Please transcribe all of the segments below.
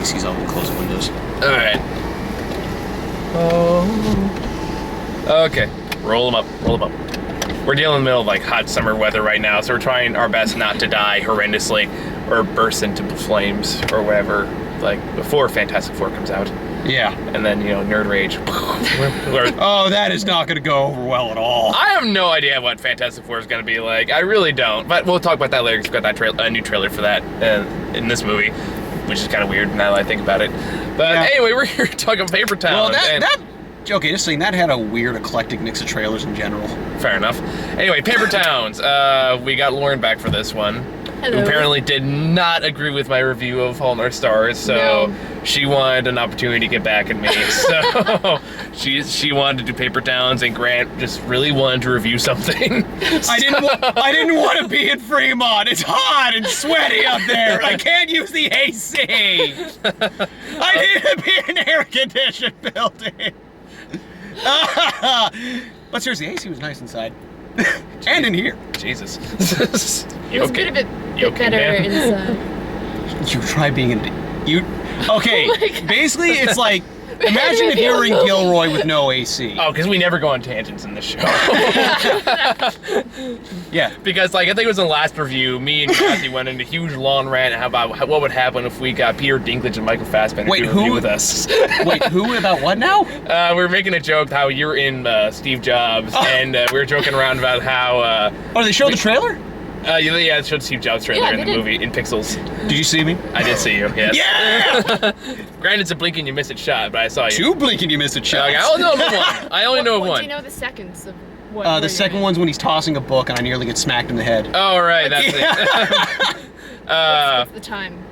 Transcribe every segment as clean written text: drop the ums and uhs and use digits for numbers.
AC's on, we'll close the windows. All right. Oh. Okay. Roll them up. We're dealing in the middle of like hot summer weather right now, so we're trying our best not to die horrendously or burst into flames or whatever, like before Fantastic Four comes out. Yeah. And then, Nerd Rage. Oh, that is not going to go over well at all. I have no idea what Fantastic Four is going to be like. I really don't. But we'll talk about that later, because we've got that a new trailer for that in this movie, which is kind of weird now that I think about it. But anyway, we're here talking Paper Town. Well, okay, just saying, that had a weird, eclectic mix of trailers in general. Fair enough. Anyway, Paper Towns. We got Lauren back for this one. Hello. Who apparently did not agree with my review of Fault in Our Stars, so she wanted an opportunity to get back at me. So she wanted to do Paper Towns, and Grant just really wanted to review something. I didn't want to be in Fremont. It's hot and sweaty up there. I can't use the AC. I need to be in an air-conditioned building. But seriously, AC was nice inside. And in here. Jesus. It's a bit better inside. You try being in okay, Oh basically it's like, imagine if you were in Gilroy with no AC. Oh, because we never go on tangents in this show. Yeah. Because, I think it was in the last review, me and Kathy went into a huge long rant about what would happen if we got Peter Dinklage and Michael Fassbender to review with us. Wait, who about what now? We were making a joke how you're in Steve Jobs, and we were joking around about how... they showed the trailer? Yeah, it showed Steve Jobs trailer in the movie, in pixels. Did you see me? I did see you, yes. Yeah! Granted, it's a blink and you miss it shot, but I saw you. 2 blink and you miss it shots. Okay, I only know of one. I only know of one. Do you know the seconds of what? The second one's when he's tossing a book and I nearly get smacked in the head. Oh, right, that's it. What's the time?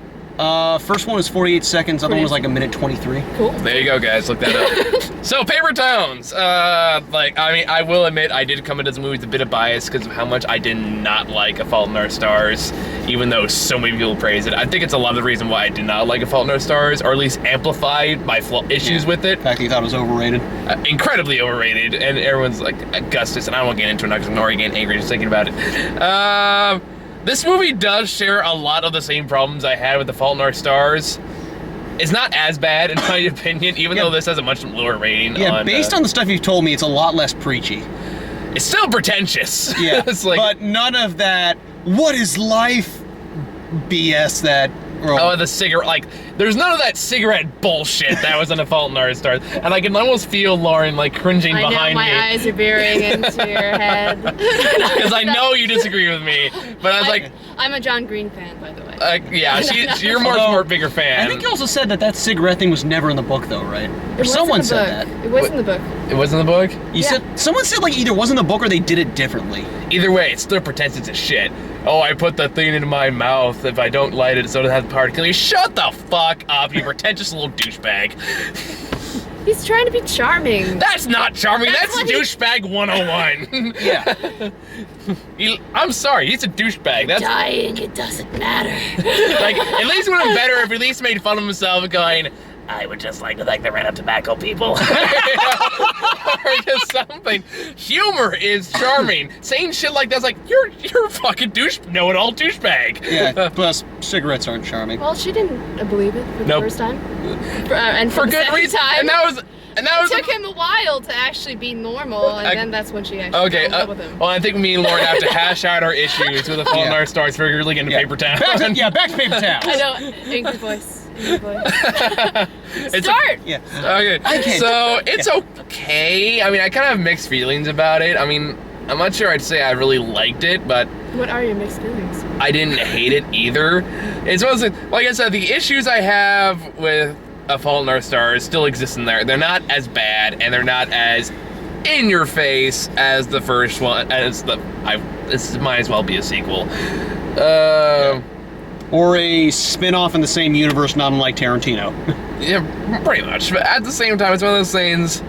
First one was 48 seconds, other one was like 1:23. Cool. There you go, guys. Look that up. So, Paper Towns. I will admit I did come into this movie with a bit of bias because of how much I did not like A Fault in Our Stars, even though so many people praise it. I think it's a lot of the reason why I did not like A Fault in Our Stars, or at least amplified my issues with it. In fact, you thought it was overrated. Incredibly overrated, and everyone's like, Augustus, and I won't get into it because I'm already getting angry just thinking about it. This movie does share a lot of the same problems I had with The Fault in Our Stars. It's not as bad, in my opinion, even though this has a much lower rating. Yeah, based on the stuff you've told me, it's a lot less preachy. It's still pretentious. Yeah, it's like, but none of that, what is life BS that... Oh, the cigarette, there's none of that cigarette bullshit that was in A Fault in Our Stars. And I can almost feel Lauren, cringing behind me. I know, my eyes are veering into your head. Because I know you disagree with me, but I was like... I'm a John Green fan, by the way. Yeah, you're more bigger fan. I think you also said that cigarette thing was never in the book, though, right? Or someone said that. It was in the book. It was in the book? Someone said, either it was in the book or they did it differently. Either way, it's still pretentious as shit. Oh, I put the thing into my mouth. If I don't light it, so it has particles. Shut the fuck up, you pretentious little douchebag. He's trying to be charming. That's not charming. That's douchebag 101. Yeah. I'm sorry, he's a douchebag. That's dying, it doesn't matter. At least it would have been better if he at least made fun of himself going, I would just like to thank the random tobacco people. Or just something. Humor is charming. Saying shit like that's like, you're a fucking know-it-all douchebag. Yeah, plus cigarettes aren't charming. Well, she didn't believe it for the first time. And for good reason. Time. And that was it took him a while to actually be really, and then that's when she actually fell in love with him. Well, I think me and Lauren have to hash out our issues with A Fault in Our Stars for really getting to Paper Town. Back to Paper Town. I know, angry voice. Start! Yeah. Okay, so it's okay. I kind of have mixed feelings about it. I'm not sure I'd say I really liked it, but... What are your mixed feelings? I didn't hate it either. It's mostly, like I said, the issues I have with A Fault in Our Stars still exist in there. They're not as bad, and they're not as in your face as the first one. This might as well be a sequel. Or a spin-off in the same universe, not unlike Tarantino. Yeah, pretty much. But at the same time, it's one of those things,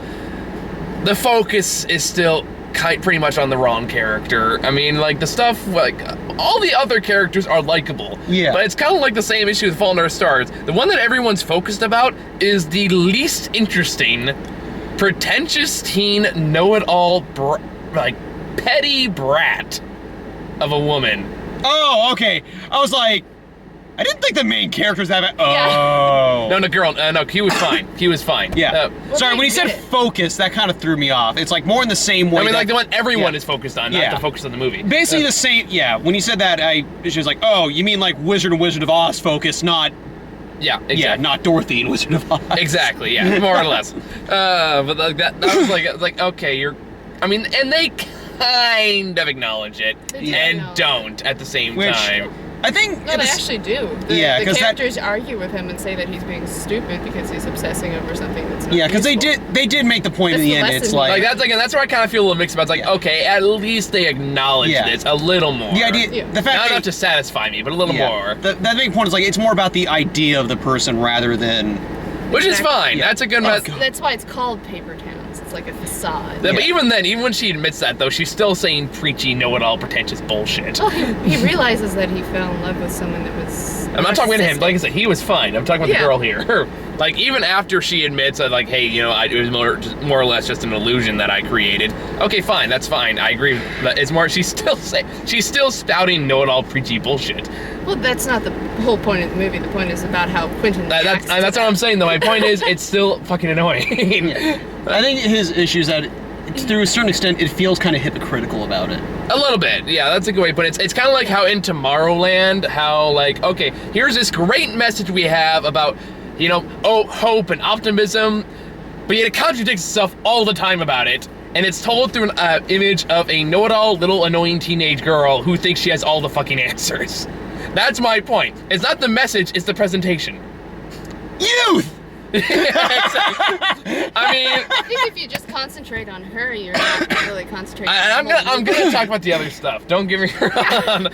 the focus is still pretty much on the wrong character. The stuff, all the other characters are likable. Yeah. But it's kind of like the same issue with Fault in Our Stars. The one that everyone's focused about is the least interesting, pretentious teen, know-it-all, petty brat of a woman. Oh, okay. I was like, I didn't think the main characters have it. Oh. Yeah. No, girl. No, he was fine. He was fine. Yeah. Sorry, when he said it. focus, that kind of threw me off. It's like more in the same way. I mean, like the one everyone Yeah. is focused on, Yeah. not the focus on the movie. Basically the same. Yeah. When you said that, she was like, "Oh, you mean like Wizard and Wizard of Oz focus, not Yeah, exactly. yeah, not Dorothy and Wizard of Oz." Exactly, yeah, more or less. But like that was like, okay, you're. I mean, and they kind of acknowledge it They do and acknowledge don't at the same Which- time. I think. No, they actually do. Yeah, the 'cause that- characters argue with him and say that he's being stupid because he's obsessing over something that's not Yeah, because they useful. did make the point in That's the the end. lesson It's he like, That's where I kind of feel a little mixed about. It's like, Yeah. okay, at least they acknowledge Yeah. this a little more. the idea, Yeah. the fact Not that enough to satisfy me, but a little more. The big point is like it's more about the idea of the person rather than. Which is Exactly. fine. Yeah. That's a good Oh, message. God. That's why it's called Paper Towns. It's like a facade. But Yeah. even then, even when she admits that, though, she's still saying preachy, know-it-all, pretentious bullshit. Well, he realizes that he fell in love with someone that was. I'm not talking about him. Like I said, he was fine. I'm talking about Yeah. the girl here. Like, even after she admits that, like, hey, you know, it was more or less just an illusion that I created. Okay, fine. That's fine. I agree. But it's more, she's still spouting know-it-all, preachy bullshit. Well, that's not the whole point of the movie. The point is about how Quentin. That's what I'm saying, though. My point is, it's still fucking annoying. I think his issue is that through a certain extent it feels kind of hypocritical about it. A little bit, yeah, that's a good way to put it. It's kind of like how in Tomorrowland, how like, okay, here's this great message we have about, you know, hope and optimism, but yet it contradicts itself all the time about it. And it's told through an image of a know-it-all little annoying teenage girl who thinks she has all the fucking answers. That's my point. It's not the message, it's the presentation. Youth! I mean, I think if you just concentrate on her, you're not really concentrating. on the I'm movie. gonna talk about the other stuff. Don't get me wrong.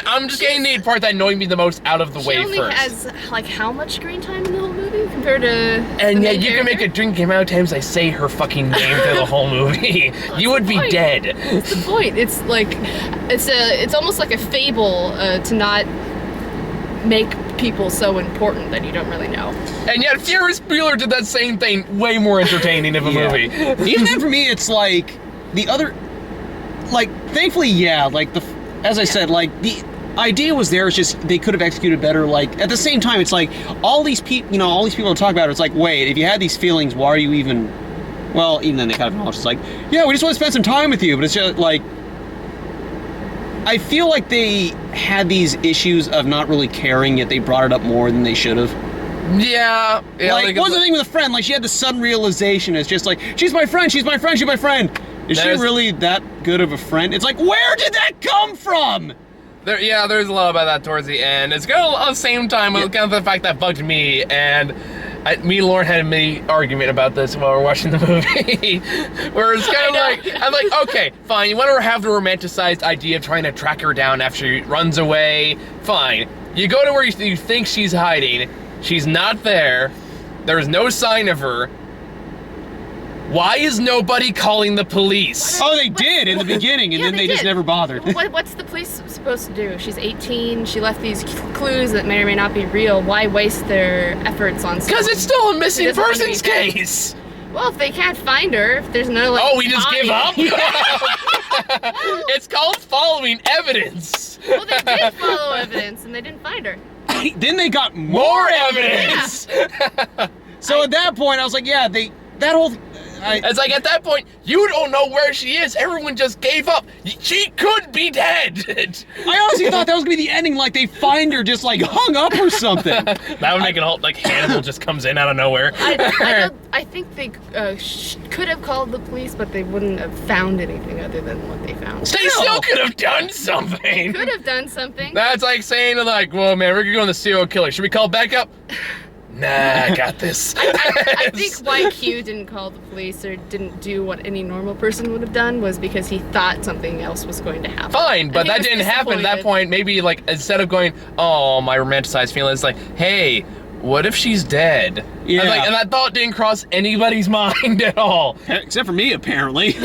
I'm just getting the part that annoyed me the most out of the She way only first. has like how much screen time in the whole movie compared to. And the yeah, main you can make a character? drink amount of times I say her fucking name through the whole movie. You would be point. dead. That's the point. It's like, it's almost like a fable to not make people so important that you don't really know. And yet Ferris Bueller did that same thing, way more entertaining of a Yeah. movie. Even then, for me, it's like the other, like thankfully, yeah, like as I said, like the idea was there. It's just they could have executed better. Like at the same time, it's like all these people, you know, all these people talk about it. It's like, wait, if you had these feelings, why are you even? Well, even then they kind of acknowledge it's like, yeah, we just want to spend some time with you, but it's just like. I feel like they had these issues of not really caring, yet they brought it up more than they should have. Yeah. Like, what's the thing with a friend? Like, she had the sudden realization. It's just like, she's my friend, she's my friend, she's my friend. Is she There's- really that good of a friend? It's like, where did that come from? There's a lot about that towards the end. It's got at the same time, kind of the fact that bugged me, and me and Lauren had a mini argument about this while we were watching the movie, where it's kind of like, I'm like, okay, fine, you want to have the romanticized idea of trying to track her down after she runs away, fine. You go to where you think she's hiding, she's not there, there's no sign of her. Why is nobody calling the police? Oh, they did in the beginning, and Yeah, then they just did. never bothered. What's the police supposed to do? She's 18. She left these clues that may or may not be real. Why waste their efforts on? Because it's still a missing doesn't want to be persons dead. case. Well, if they can't find her, if there's no like. Oh, we just give body- up? It's called following evidence. Well, they did follow evidence and they didn't find her. Then they got More evidence. So at that point, I was like, yeah, that whole. It's like at that point, you don't know where she is. Everyone just gave up. She could be dead. I honestly thought that was gonna be the ending, like they find her just like hung up or something. That would make it all like Hannibal just comes in out of nowhere. I think they could have called the police, but they wouldn't have found anything other than what they found. They still could have done something. Could have done something. That's like saying like, well, man, we're gonna go on the serial killer. Should we call back up? Nah, I got this. I think why Q didn't call the police or didn't do what any normal person would have done was because he thought something else was going to happen. Fine, but And he that was didn't happen at that disappointed. point. Maybe like instead of going, oh, my romanticized feelings, like, hey, what if she's dead? Yeah. And that thought didn't cross anybody's mind at all. Except for me, apparently.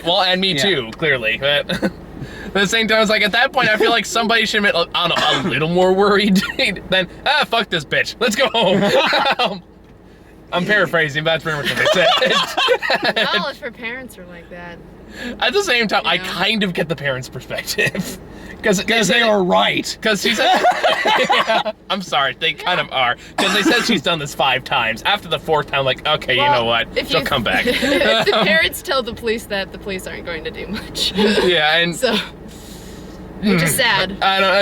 And me Yeah. too, clearly. But at the same time, it's like at that point, I feel like somebody should admit, I don't know, a little more worried than, fuck this bitch. Let's go home. I'm paraphrasing, but that's pretty much what they said. Well, if her parents were like that. At the same time, I Yeah. kind of get the parents' perspective. Because they are right. Because she said, yeah, I'm sorry, they kind of are. Because they said she's done this 5 times. After the 4th time, like, okay, you know what? if She'll you- come back. If the parents tell the police that, the police aren't going to do much. Yeah, and So, which is sad. I don't.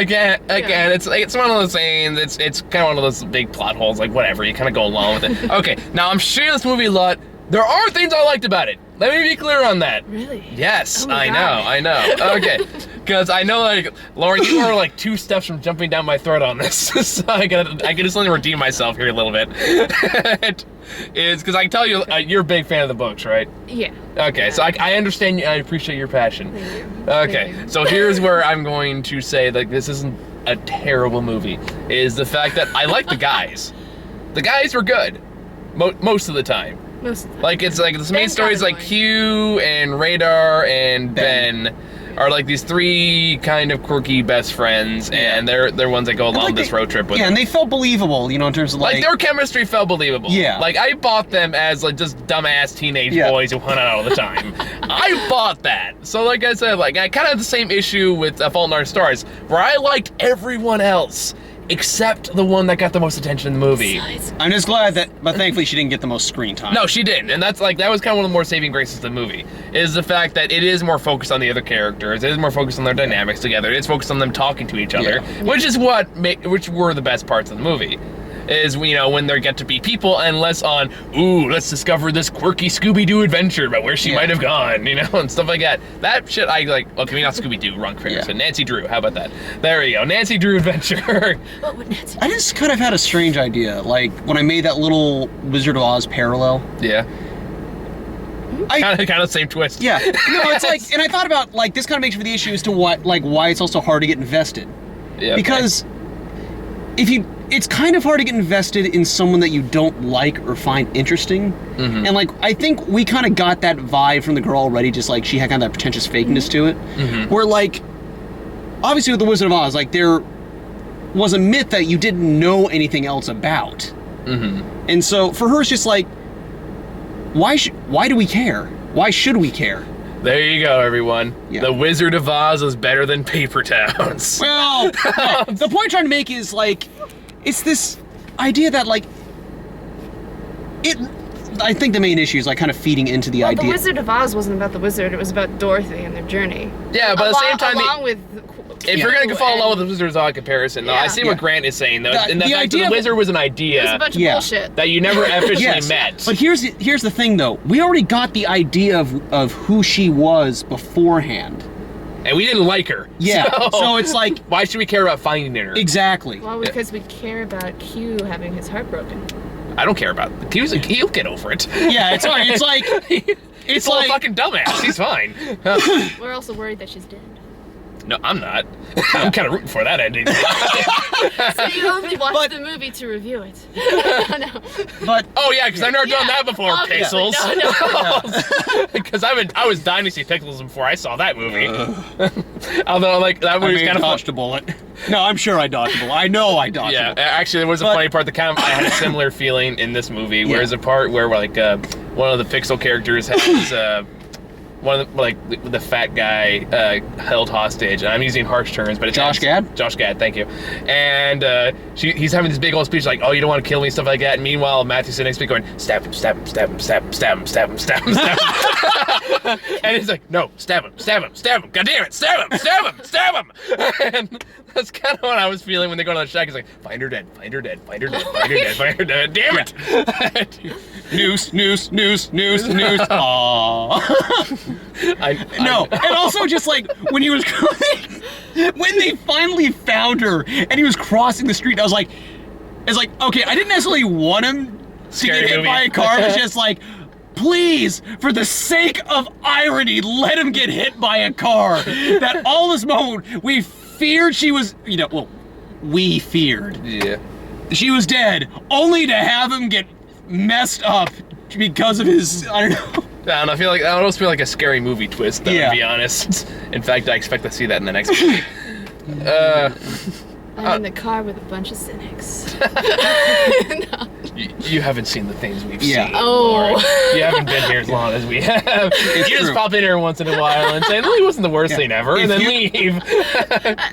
Again, it's one of those things. It's kind of one of those big plot holes. Like whatever, you kind of go along with it. Okay, now I'm shitting this movie a lot. There are things I liked about it. Let me be clear on that. Really? Yes, Oh my I God. know. Okay, because I know, like, Lauren, you are like 2 steps from jumping down my throat on this, so I can just only redeem myself here a little bit. Is because I can tell you, you're a big fan of the books, right? Yeah. Okay, so I understand you. I appreciate your passion. Thank you. Okay, Thank you. so here's where I'm going to say that this isn't a terrible movie. Is the fact that I like the guys. The guys were good, most of the time. Most of the time. Like it's like the main Ben's stories, kinda like annoying. Hugh and Radar and Ben are like these 3 kind of quirky best friends, and they're ones that go along like this road trip with. Yeah, them. and they felt believable, you know, in terms of Like their chemistry felt believable. Yeah. Like I bought them as like just dumbass teenage Yeah. boys who hung out all the time. I bought that. So like I said, like I kind of had the same issue with Fault in Our Stars, where I liked everyone else except the one that got the most attention in the movie. Besides, I'm just glad that, but thankfully she didn't get the most screen time. No, she didn't, and that was kind of one of the more saving graces of the movie, is the fact that it is more focused on the other characters, it is more focused on their dynamics together, it's focused on them talking to each other, which is which were the best parts of the movie. Is, you know, when they get to be people and less on, ooh, let's discover this quirky Scooby-Doo adventure about where she might have gone, you know, and stuff like that. That shit I like, okay, maybe not Scooby-Doo, wrong character, so Nancy Drew, how about that? There you go, Nancy Drew adventure. what would Nancy I just kind of had a strange idea, like when I made that little Wizard of Oz parallel. Yeah. Kind of the same twist. Yeah, no, it's like, and I thought about, like, this kind of makes for the issue as to what, like, why it's also hard to get invested. Yeah, Because it's kind of hard to get invested in someone that you don't like or find interesting. Mm-hmm. And, like, I think we kind of got that vibe from the girl already, just like she had kind of that pretentious fakeness to it. Mm-hmm. Where, like, obviously with the Wizard of Oz, like, there was a myth that you didn't know anything else about. Mm-hmm. And so for her, it's just like, why do we care? Why should we care? There you go, everyone. Yeah. The Wizard of Oz is better than Paper Towns. Well, no, the point I'm trying to make is, like, it's this idea that, like, I think the main issue is, like, kind of feeding into the Well, idea. the Wizard of Oz wasn't about the wizard, it was about Dorothy and their journey. Yeah, but at the same time, along with if you're gonna follow along with the Wizard of Oz comparison, though, I see what Grant is saying, though. The In the fact that idea the of- wizard was an it was idea a bunch of Yeah. bullshit. that you never officially Yes, met. but here's the thing, though. We already got the idea of who she was beforehand. And we didn't like her. Yeah, so it's like, why should we care about finding her? exactly. Well, because we care about Q having his heart broken. I don't care about it. He'll get over it. Yeah, it's like, He's it's a little like, fucking dumbass. He's fine. We're also worried that she's dead. No, I'm not. I'm kind of rooting for that ending. So you only watched But- the movie to review it. no. but Oh yeah, because I've never done that before, obviously. Pixels. No. Because I was Dynasty Pixels before I saw that movie. Although like that I movie was may kind have of dodged a bullet. No, I'm sure I dodged a bullet. I know I dodged a Yeah, bullet. actually, there was a But- funny part that kind of I had a similar feeling in this movie. Where there's a part where like one of the Pixel characters has one of the fat guy held hostage, and I'm using harsh terms, but it's Josh Gad? Josh Gad, thank you. And he's having this big old speech like, "Oh, you don't want to kill me," stuff like that. And meanwhile, Matthew's sitting next to me going, "Stab him, stab him, stab him, stab him, stab him, stab him, stab him, stab him." And he's like, "No, stab him, stab him, stab him! God damn it, stab him, stab him, stab him!" And that's kind of what I was feeling when they go to the shack. He's like, "Find her dead, find her dead, find her dead, find her dead, find her dead. Damn it!" Noose, noose, noose, noose, noose. Aww. No, and also just like when he was when they finally found her and he was crossing the street, I was like, it's like, okay, I didn't necessarily want him to Scary get hit movie. by a car, but just like, please, for the sake of irony, let him get hit by a car. That all this moment we feared she was, well, we feared Yeah. she was dead, only to have him get messed up because of his, I don't know. I don't know, I almost feel like a scary movie twist, though, Yeah. to be honest. In fact, I expect to see that in the next movie. I'm in the car with a bunch of cynics. No. You haven't seen the things we've Yeah. seen. Oh. Lauren. You haven't been here as long as we have. You just true. pop in here once in a while and say, no, it wasn't the worst Yeah. thing ever, If and then you- leave.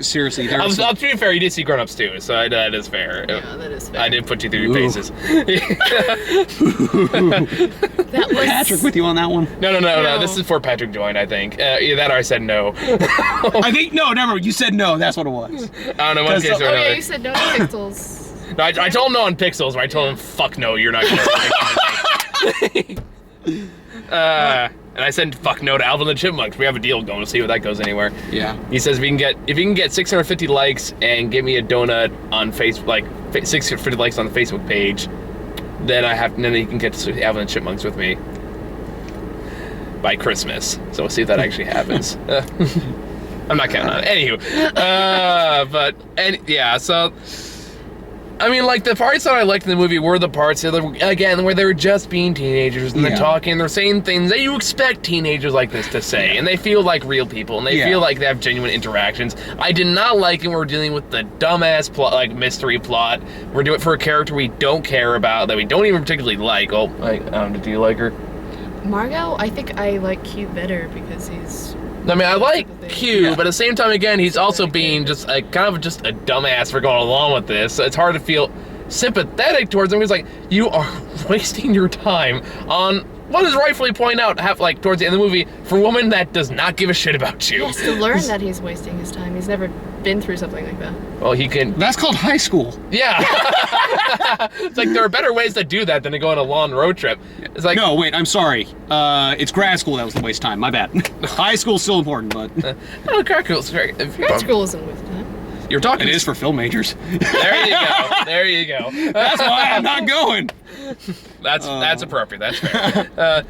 Seriously, To be fair, you did see Grown Ups too, so that is fair. Yeah, that is fair. I did put you through your Ooh. paces. That was Patrick with you on that one. No. No. This is for Patrick joined, I think. Either that or I said no. I think no, never. You said no. That's what it was. I don't know, one 'Cause, case or Oh another. yeah, you said no to pixels. No, I told him no on Pixels, but I told him, fuck no, you're not gonna and I said, fuck no to Alvin and the Chipmunks. We have a deal going. We'll see if that goes anywhere. Yeah. He says if you can get 650 likes and give me a donut on Facebook, like 650 likes on the Facebook page, then you can get to Alvin and the Chipmunks with me by Christmas. So we'll see if that actually happens. I'm not counting on it. Anywho, so. I mean, like, the parts that I liked in the movie were the parts, again, where they were just being teenagers, and they're Yeah. talking, they're saying things that you expect teenagers like this to say, and they feel like real people, and they feel like they have genuine interactions. I did not like it when we're dealing with the dumbass plot, like, mystery plot. We're doing it for a character we don't care about, that we don't even particularly like. Oh, do you like her? Margot, I think I like Q better because he's. I mean, I like Q, Yeah. but at the same time, again, he's also being just a dumbass for going along with this. So it's hard to feel sympathetic towards him. He's like, you are wasting your time on what is rightfully pointed out, towards the end of the movie, for a woman that does not give a shit about you. He has to learn that he's wasting his time. He's never been through something like that. Well, he can. That's called high school. Yeah. It's like there are better ways to do that than to go on a long road trip. It's like No, wait, I'm sorry. It's grad school that was the waste of time. My bad. High school's still important, but oh, grad school's very. Grad school isn't with time. You're talking. it is for film majors. There you go. There you go. That's why I'm not going. That's appropriate. That's fair.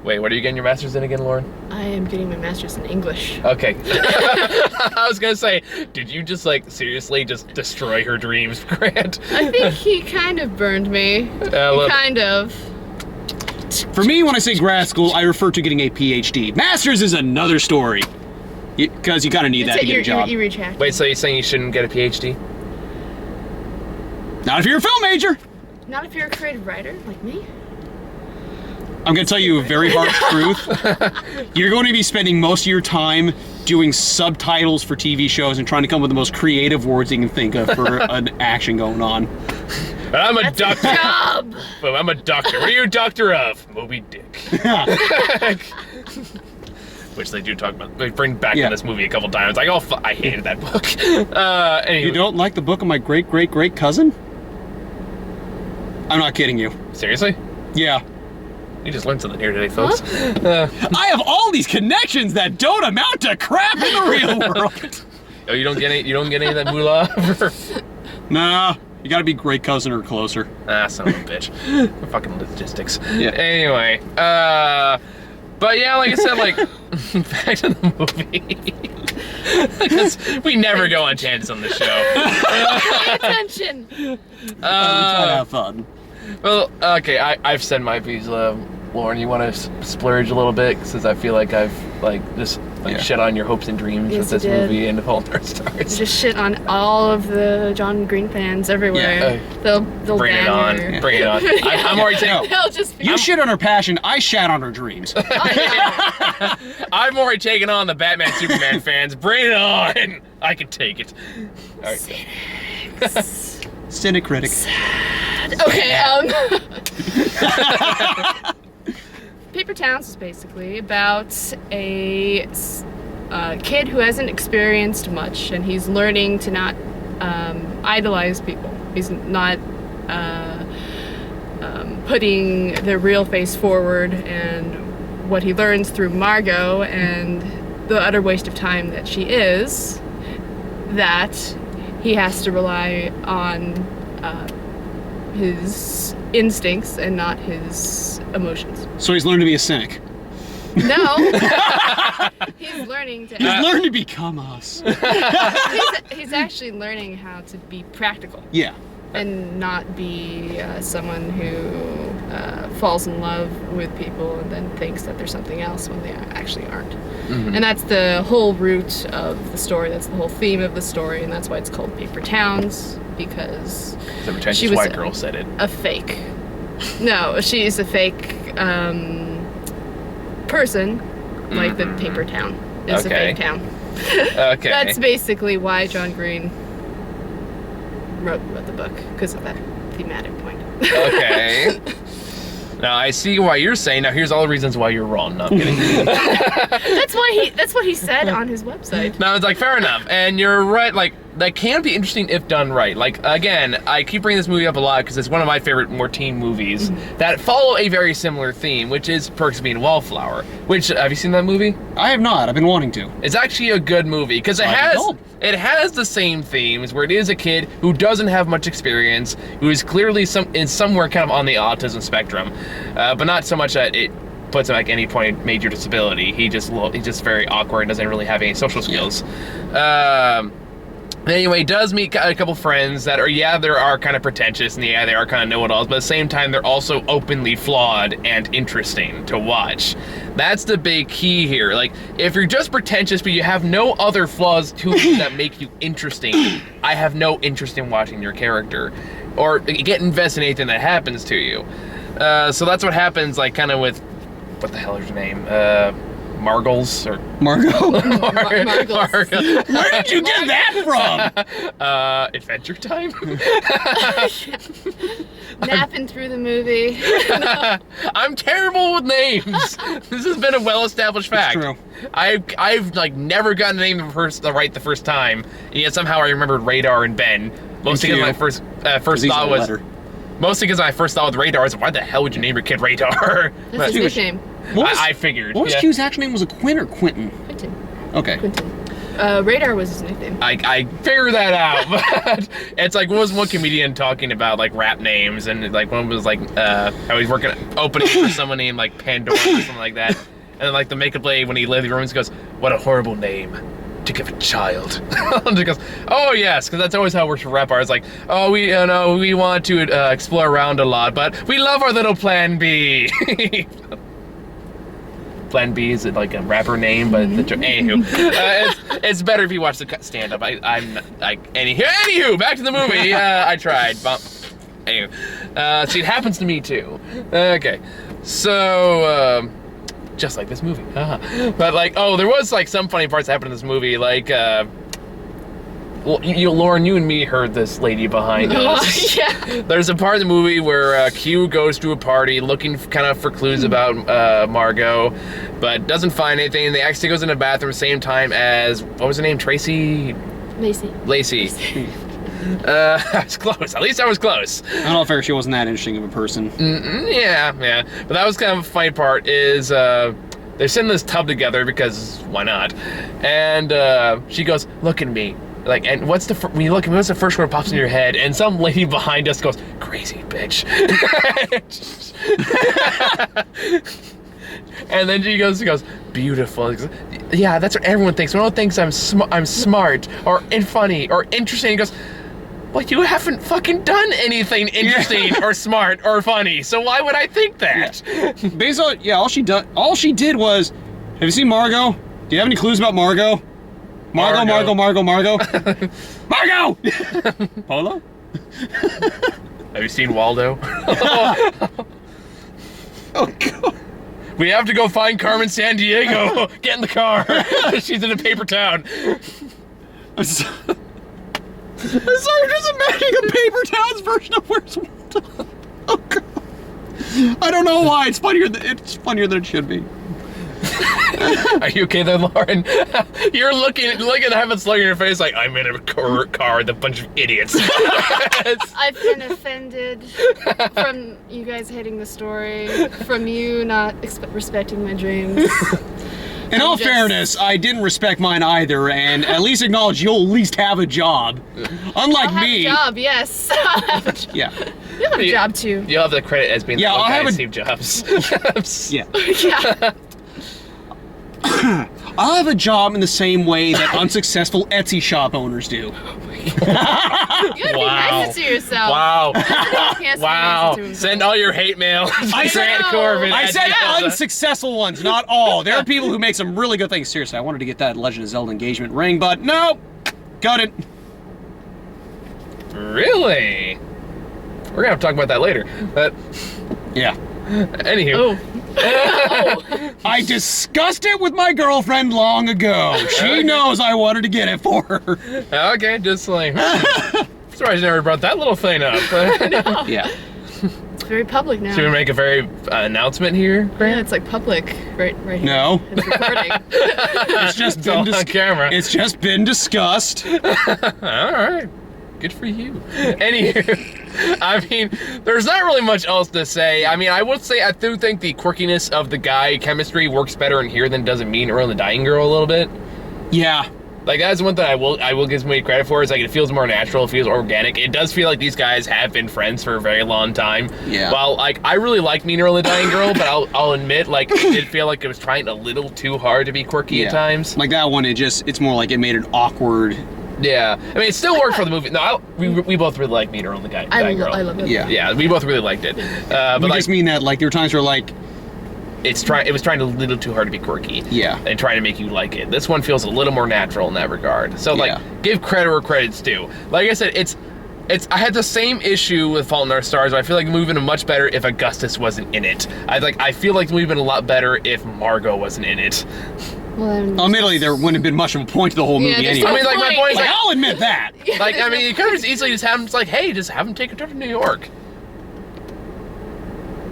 Wait, what are you getting your master's in again, Lauren? I am getting my master's in English. Okay. I was gonna say, did you just seriously just destroy her dreams, Grant? I think he kind of burned me. Kind of. For me, when I say grad school, I refer to getting a PhD. Master's is another story. Because you kind of need that to get a job. You retract. Wait, so you're saying you shouldn't get a PhD? Not if you're a film major. Not if you're a creative writer like me. I'm going to tell you a very hard truth. You're going to be spending most of your time doing subtitles for TV shows and trying to come up with the most creative words you can think of for an action going on. But I'm a doctor. Job. But I'm a doctor. What are you a doctor of? Moby Dick. Which they do talk about. They bring back in this movie a couple times. Like, I hated that book. Anyway. You don't like the book of my great-great-great cousin? I'm not kidding you. Seriously? Yeah. You just learned something here today, folks. I have all these connections that don't amount to crap in the real world. Oh, you don't get any of that moolah? Nah, you gotta be great cousin or closer. Son of a bitch. Fucking logistics. Yeah. Anyway, but yeah, like I said, back to the movie. Because we never go on tangents on this show. Pay attention. We try to have fun. Well, okay, I've said my piece. Lauren, you want to splurge a little bit since I feel like I've shit on your hopes and dreams Yes, with this you did. movie and Fault in Our Stars. Just shit on all of the John Green fans everywhere. They'll Bring it ban on. her. Bring it on. I'm already taking. They'll just be. You shit on her passion, I shat on her dreams. I've already taken on the Batman Superman fans. Bring it on. I can take it. All right. Cynic critic. Okay, Paper Towns is basically about a kid who hasn't experienced much, and he's learning to not idolize people. He's not putting their real face forward, and what he learns through Margot and the utter waste of time that she is, that he has to rely on his instincts and not his emotions. So he's learned to be a cynic. No, he's learning to. He's learned to become us. He's actually learning how to be practical. Yeah. and not be someone who falls in love with people and then thinks that they're something else when they actually aren't. And that's the whole root of the story. That's the whole theme of the story, and that's why it's called Paper Towns, because The pretentious she was white girl said it. a fake. No, she's a fake person, like the Paper Town is a fake town. Okay. That's basically why John Green wrote the book, because of that thematic point. Okay. Now I see why you're saying. Now here's all the reasons why you're wrong. No, I'm kidding. That's what he said on his website. No, it's like fair enough, and you're right. Like that can be interesting if done right. Like again, I keep bringing this movie up a lot because it's one of my favorite more teen movies that follow a very similar theme, which is Perks of Being a Wallflower. Which have you seen that movie? I have not. I've been wanting to. It's actually a good movie because it has the same themes where it is a kid who doesn't have much experience, who is clearly somewhere kind of on the autism spectrum, but not so much that it puts him like any point of major disability. He's just very awkward and doesn't really have any social skills. Anyway, does meet a couple friends that are, they are kind of pretentious, and they are kind of know-it-alls, but at the same time, they're also openly flawed and interesting to watch. That's the big key here. Like, if you're just pretentious, but you have no other flaws to you that make you interesting, I have no interest in watching your character, or get invested in anything that happens to you. So that's what happens, like, kind of with, what the hell is her name? Margles or Margot? Margles. Where did you get that from? Adventure Time? Napping through the movie. I'm terrible with names. This has been a well-established fact. It's true. I've like never gotten the name right the first time, and yet somehow I remembered Radar and Ben. Mostly because my first thought was. Mostly because my first thought with Radar is, why the hell would you name your kid Radar? That's his nickname. I figured. What was Q's actual name? Was it Quinn or Quentin? Quentin. Okay. Quentin. Radar was his nickname. I figured that out. But it's like, what was one comedian talking about like rap names, and like one was like how he's opening for someone named like Pandora or something like that, and then like the makeup lady when he led the rooms goes, "What a horrible name to give a child." And he goes, "Oh yes," because that's always how it works for rap artists. Like, "Oh, we want to explore around a lot, but we love our little Plan B." Plan B is like a rapper name, but anywho, it's better if you watch the stand-up. Anywho, back to the movie. I tried. Anywho, see, it happens to me too. Okay, so just like this movie. But like, there was like some funny parts that happened in this movie. Like, well, Lauren, you and me heard this lady behind us. Yeah. There's a part of the movie where Q goes to a party looking kind of for clues about Margot, but doesn't find anything. They actually goes in the bathroom at the same time as, what was her name? Lacey. I was close. At least I was close. I don't know if she wasn't that interesting of a person. Yeah. But that was kind of a funny part is they're sitting in this tub together because why not? And she goes, "Look at me." Like, and what's the first word that pops in your head? And some lady behind us goes, "Crazy bitch." And then she goes, "Beautiful." Yeah, that's what everyone thinks. No one thinks I'm smart or funny or interesting. He goes, "Well, you haven't fucking done anything interesting or smart or funny, so why would I think that?" Yeah. Based on, all she did was, "Have you seen Margot? Do you have any clues about Margot? Margot. Margot! Polo? Have you seen Waldo? Oh, God. We have to go find Carmen Sandiego. Get in the car. She's in a paper town." I'm sorry, just imagining a Paper Towns version of Where's Waldo. Oh, God. I don't know why. It's funnier than it should be. Are you okay there, Lauren? You're looking at having slug in your face like, I'm in a car with a bunch of idiots. I've been offended from you guys hating the story, from you not respecting my dreams. In all fairness, I didn't respect mine either, and at least acknowledge you'll at least have a job. Unlike me. I'll have a job, yes. I'll have a job. Yeah. You'll have a job too. You'll have the credit as being the I'll guy have Steve Jobs. Yeah. Yeah. I'll have a job in the same way that unsuccessful Etsy shop owners do. Oh my You gotta be nicer to yourself. Wow. Can't say Wow. nicer to himself. Send all your hate mail to I said- Grant Corbin. I at said Zelda. unsuccessful ones, not all. There are people who make some really good things. Seriously, I wanted to get that Legend of Zelda engagement ring, but no, got it. Really? We're gonna have to talk about that later. But Yeah. anywho. Oh. I discussed it with my girlfriend long ago. She knows I wanted to get it for her. Okay, just like surprised you never brought that little thing up. Yeah. It's very public now. Should we make a very announcement here, Yeah, Grant? it's like public right here. No. It's recording. It's just It's all been on camera. It's just been discussed. All right. Good for you. Anywho, I mean, there's not really much else to say. I mean, I would say I do think the quirkiness of the guy chemistry works better in here than it does in Mean Girl and the Dying Girl a little bit. Yeah. Like, Like, that's one thing I will give this movie credit for, is like it feels more natural, it feels organic. It does feel like these guys have been friends for a very long time. Yeah. While like I really like Mean Girl and the Dying Girl, but I'll admit, like, it did feel like it was trying a little too hard to be quirky yeah. at times. Like that one, it's more like it made it awkward. Yeah. I mean, it still worked for the movie. No, we both really like Mean Girl and the Dying Girl. I love it. Yeah. Yeah, we both really liked it. But We like, just mean that, like, there were times where, like, it was trying a little too hard to be quirky. Yeah. And trying to make you like it. This one feels a little more natural in that regard. So like, Yeah. give credit where credit's due. Like I said, it's I had the same issue with Fault in Our Stars, but I feel like the movie would have been much better if Augustus wasn't in it. I feel like the movie would have been a lot better if Margot wasn't in it. Well, then, admittedly, there wouldn't have been much of a point to the whole Yeah, movie there's anyway. I mean, like, my point is, Like, like, I'll admit that. like, I mean, you could have just easily just have him, like, hey, just have him take a trip to New York.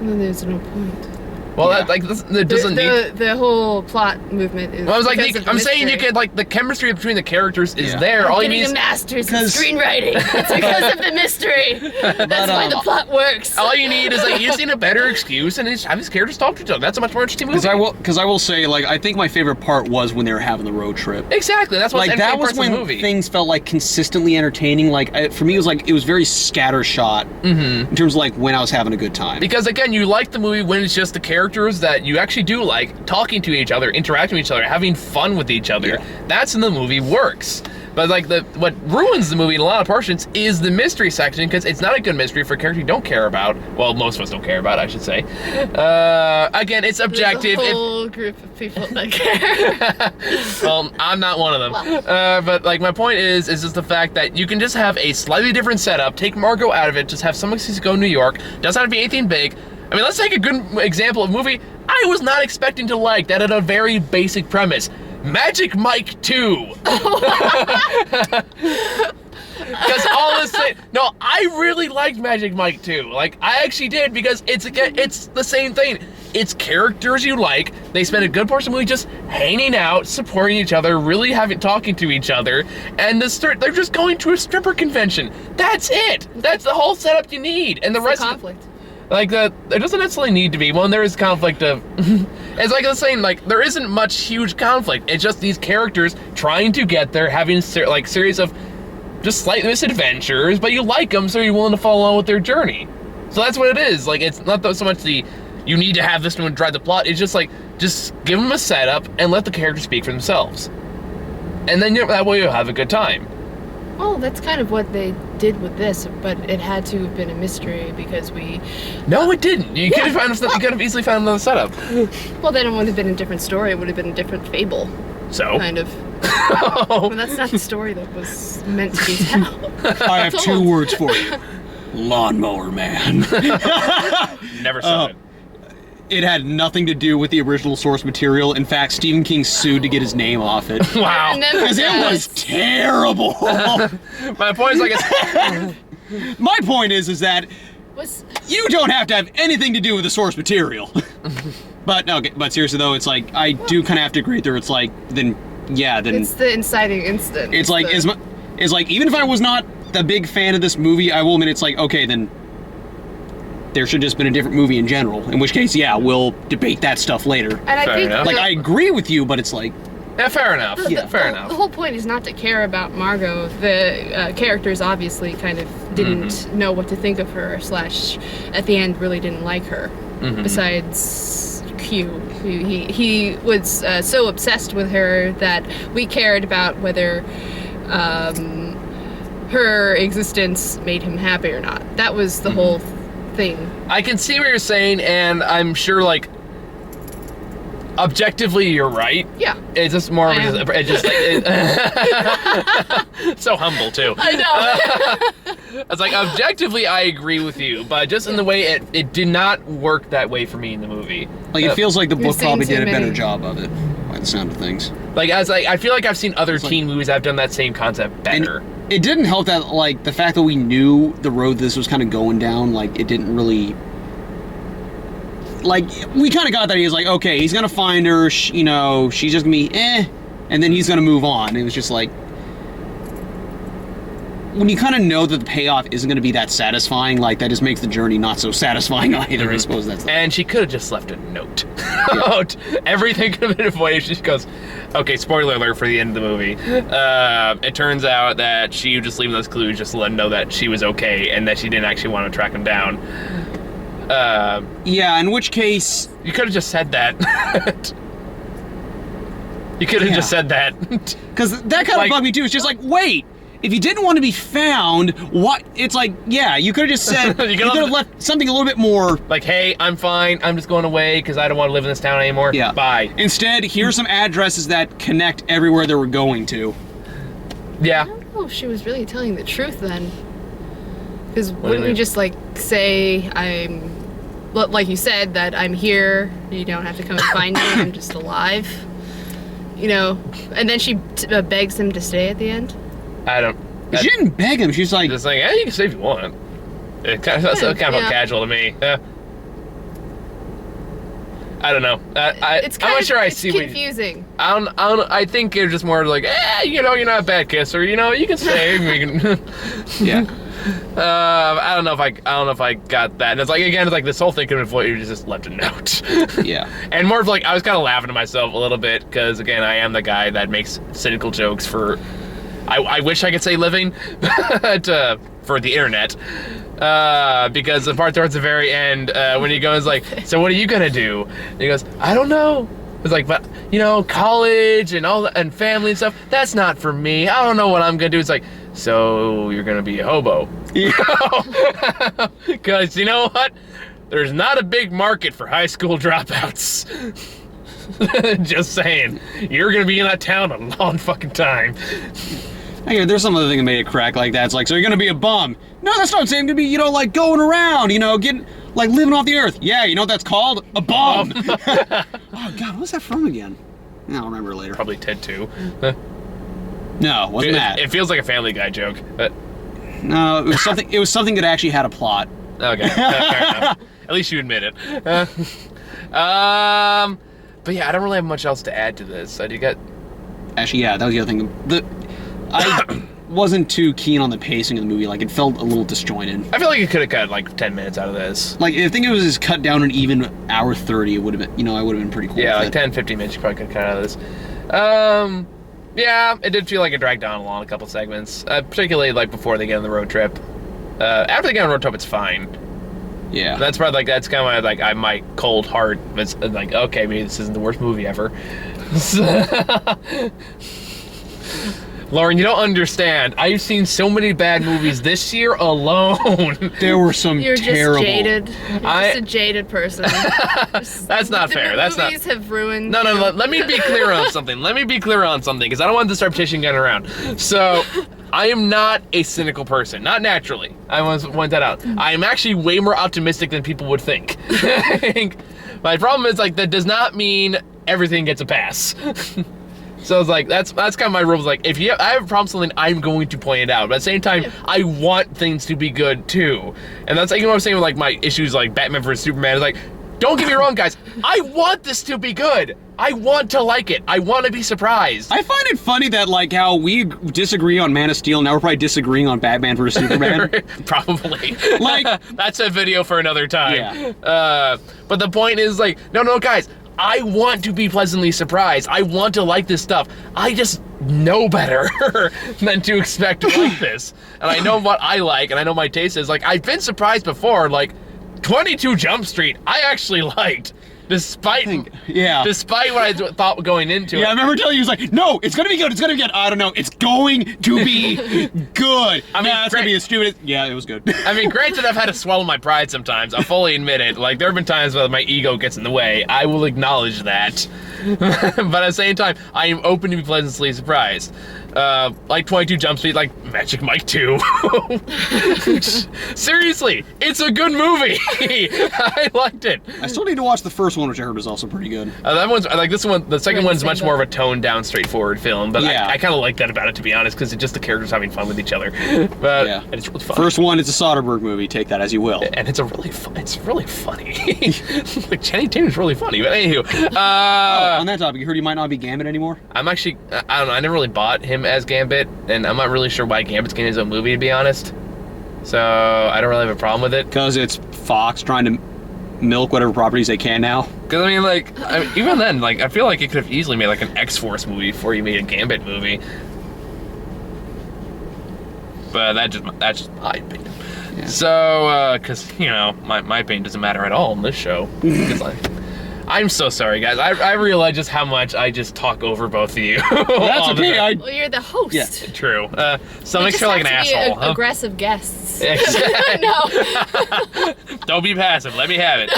then there's no point. Well, Yeah. that, like, it doesn't need... The whole plot movement is. Well, I was like, because of the I'm saying you mystery. could, like, the chemistry between the characters is Yeah. there. All you Getting need a is... master's in Because- screenwriting. It's because of the mystery. That's why the plot works. All you need is, like, you just need a better excuse and just have these characters talk to each other. That's a much more interesting movie. Because I will say, like, I think my favorite part was when they were having the road trip. Exactly, that's what's Like, that was parts of when the movie. things felt, like, consistently entertaining. Like, for me, it was very scattershot in terms of, like, when I was having a good time. Because again, you like the movie when it's just the characters that you actually do like, talking to each other, interacting with each other, having fun with each other. Yeah. That's when the movie works. But like what ruins the movie in a lot of portions is the mystery section, because it's not a good mystery for a character you don't care about. Well, most of us don't care about, I should say. Again, it's objective. There's a whole group of people that care. Well, I'm not one of them. But like my point is just the fact that you can just have a slightly different setup, take Margot out of it, just have someone go to New York. Doesn't have to be anything big. I mean, let's take a good example of a movie I was not expecting to like that had a very basic premise. Magic Mike 2. Because all this thing, no, I really liked Magic Mike 2. Like, I actually did, because it's the same thing. It's characters you like. They spend a good portion of the movie just hanging out, supporting each other, really talking to each other, and they're just going to a stripper convention. That's it. That's the whole setup you need, and the It's rest. the conflict. Like, there doesn't necessarily need to be. Well, there is conflict of... it's like I was saying, like, there isn't much huge conflict. It's just these characters trying to get there, having, like, series of just slight misadventures, but you like them, so you're willing to follow along with their journey. So that's what it is. Like, it's not so much you need to have this one drive the plot. It's just, like, just give them a setup and let the characters speak for themselves. And then that way you'll have a good time. Well, that's kind of what they did with this, but it had to have been a mystery because we. No, it didn't. You could have easily found another setup. Well, then it would have been a different story. It would have been a different fable, So? kind of. Well, that's not the story that was meant to be told. I have two words for you. Lawnmower Man. Never saw it. It had nothing to do with the original source material. In fact, Stephen King sued to get his name off it. Wow. And then Because it was terrible. My point is, like, it's... My point is that was you don't have to have anything to do with the source material. But seriously though, it's like, I do kind of have to agree there. It's like, then it's the inciting incident. it's like, it's like, even if I was not the big fan of this movie, I will admit it's like, okay, then there should have just been a different movie in general. In which case, yeah, we'll debate that stuff later. And I Fair think enough. Like, I agree with you, but it's like, Yeah, fair enough. Fair The enough. whole point is not to care about Margot. The characters obviously kind of didn't know what to think of her, / at the end really didn't like her. Besides Q, he was so obsessed with her that we cared about whether her existence made him happy or not. That was the whole thing. I can see what you're saying, and I'm sure, like, objectively, you're right. Yeah. It's just more of so humble, too. I know. It's like, objectively, I agree with you, but just in the way it did not work that way for me in the movie. Like, it feels like the book saying probably too did a better many. job of it, by the sound of things. Like, I feel like I've seen other teen movies that have done that same concept better. And it didn't help that, like, the fact that we knew the road this was kind of going down, like, it didn't really... Like, we kind of got that he was like, okay, he's gonna find her, you know, she's just gonna be, and then he's gonna move on. And it was just like... When you kind of know that the payoff isn't gonna be that satisfying, like, that just makes the journey not so satisfying either, I suppose that's... And she could have just left a note. Everything could have been avoided. She just goes, okay, spoiler alert for the end of the movie. It turns out that she was just leaving those clues just to let him know that she was okay and that she didn't actually want to track him down. Yeah, in which case... You could have just said that. You could have just said that. Because that kind of bugged me too. It's just like, wait, if you didn't want to be found, what? It's like, yeah, you could have just said, you could have left something a little bit more... Like, hey, I'm fine, I'm just going away because I don't want to live in this town anymore. Yeah. Bye. Instead, here's some addresses that connect everywhere they were going to. Yeah. I don't know if she was really telling the truth then. Because do you wouldn't we mean? just, like, say, like you said, that I'm here, you don't have to come and find me, I'm just alive. You know, and then she begs him to stay at the end. I don't... She didn't beg him, she's like... Just like, hey, you can stay if you want. That's kind of casual to me. Yeah. I don't know. It's I'm not sure I it's see confusing. I think it's just more like, you know, you're not a bad kisser. You know, you can stay. We can. Yeah. I don't know if I got that. And it's like, again, it's like this whole thing could have avoided. You just left a note. Yeah. And more of like, I was kind of laughing to myself a little bit because, again, I am the guy that makes cynical jokes for. I wish I could say living, but for the internet. Because the part towards the very end, when he goes like, so what are you gonna do? And he goes, I don't know. It's like, but you know, college and all and family and stuff, that's not for me. I don't know what I'm gonna do. It's like, so you're gonna be a hobo. Because you know what? There's not a big market for high school dropouts. Just saying. You're gonna be in that town a long fucking time. Okay, there's some other thing that made it crack like that. It's like, so you're gonna be a bum. No, that's not what I'm saying. I'm gonna be, you know, like going around, you know, getting, like living off the earth. Yeah, you know what that's called? A bum. Oh God, what's that from again? I'll remember later. Probably Ted 2. No, it wasn't that. It feels like a Family Guy joke, but No, it was something. It was something that actually had a plot. okay, fair enough. At least you admit it. But yeah, I don't really have much else to add to this. You got. Actually, yeah, that was the other thing. I wasn't too keen on the pacing of the movie. Like, it felt a little disjointed. I feel like you could have cut like 10 minutes out of this. Like, if I think it was just cut down an even hour 30, it would have been, you know, I would have been pretty cool. Yeah, with like it. 10, 15 minutes you probably could have cut out of this. Yeah, it did feel like it dragged on along a couple segments, particularly like before they get on the road trip. After they get on the road trip, it's fine. Yeah. That's probably like that's kind of like my cold heart. It's like, okay, maybe this isn't the worst movie ever. Lauren, you don't understand. I've seen so many bad movies this year alone. There were some You're terrible. just jaded. You're just a jaded person. That's not fair. That's not. Movies have ruined. No. Let me be clear on something. Because I don't want this repetition getting around. So, I am not a cynical person. Not naturally. I want to point that out. I am actually way more optimistic than people would think. My problem is like that does not mean everything gets a pass. So it's like that's kind of my rule. Is like if I have a problem with something, I'm going to point it out. But at the same time, I want things to be good too. And that's like, you know what I'm saying with like my issues like Batman vs Superman. Is like, don't get me wrong, guys. I want this to be good. I want to like it. I want to be surprised. I find it funny that like how we disagree on Man of Steel, now we're probably disagreeing on Batman vs Superman. Probably. Like that's a video for another time. Yeah. But the point is like, no, guys. I want to be pleasantly surprised. I want to like this stuff. I just know better than to expect to like this. And I know what I like, and I know my taste is. Like, I've been surprised before. Like, 22 Jump Street, I actually liked. Despite what I thought going into it. Yeah, I remember telling you, he was like, no, it's going to be good, it's going to be good. I don't know, it's going to be good. I mean, it's going to be a stupid... Yeah, it was good. I mean, granted, I've had to swallow my pride sometimes. I'll fully admit it. Like, there have been times where my ego gets in the way. I will acknowledge that. But at the same time, I am open to be pleasantly surprised. Like 22 Jump Street, like Magic Mike 2. Seriously, it's a good movie. I liked it. I still need to watch the first one, which I heard was also pretty good. That one's, I like this one. The second one's much more of a toned down, straightforward film. But yeah. I kind of like that about it, to be honest, because it's just the characters having fun with each other. But yeah. it's really fun. First one, it's a Soderbergh movie. Take that as you will. And it's a really it's really funny. Like Channing Tatum's really funny. But anywho, on that topic, you heard he might not be Gambit anymore? I'm actually, I don't know. I never really bought him as Gambit, and I'm not really sure why Gambit's getting his own movie, to be honest. So I don't really have a problem with it. Because it's Fox trying to milk whatever properties they can now. Because I mean, like, even then, like, I feel like it could have easily made like an X-Force movie before you made a Gambit movie. But that's just my opinion. Yeah. So, because you know, my opinion doesn't matter at all on this show. Because I'm so sorry, guys. I realize just how much I just talk over both of you. That's okay. Well, you're the host. Yeah. True. So makes you like an asshole. Huh? Aggressive guests. No. Don't be passive. Let me have it.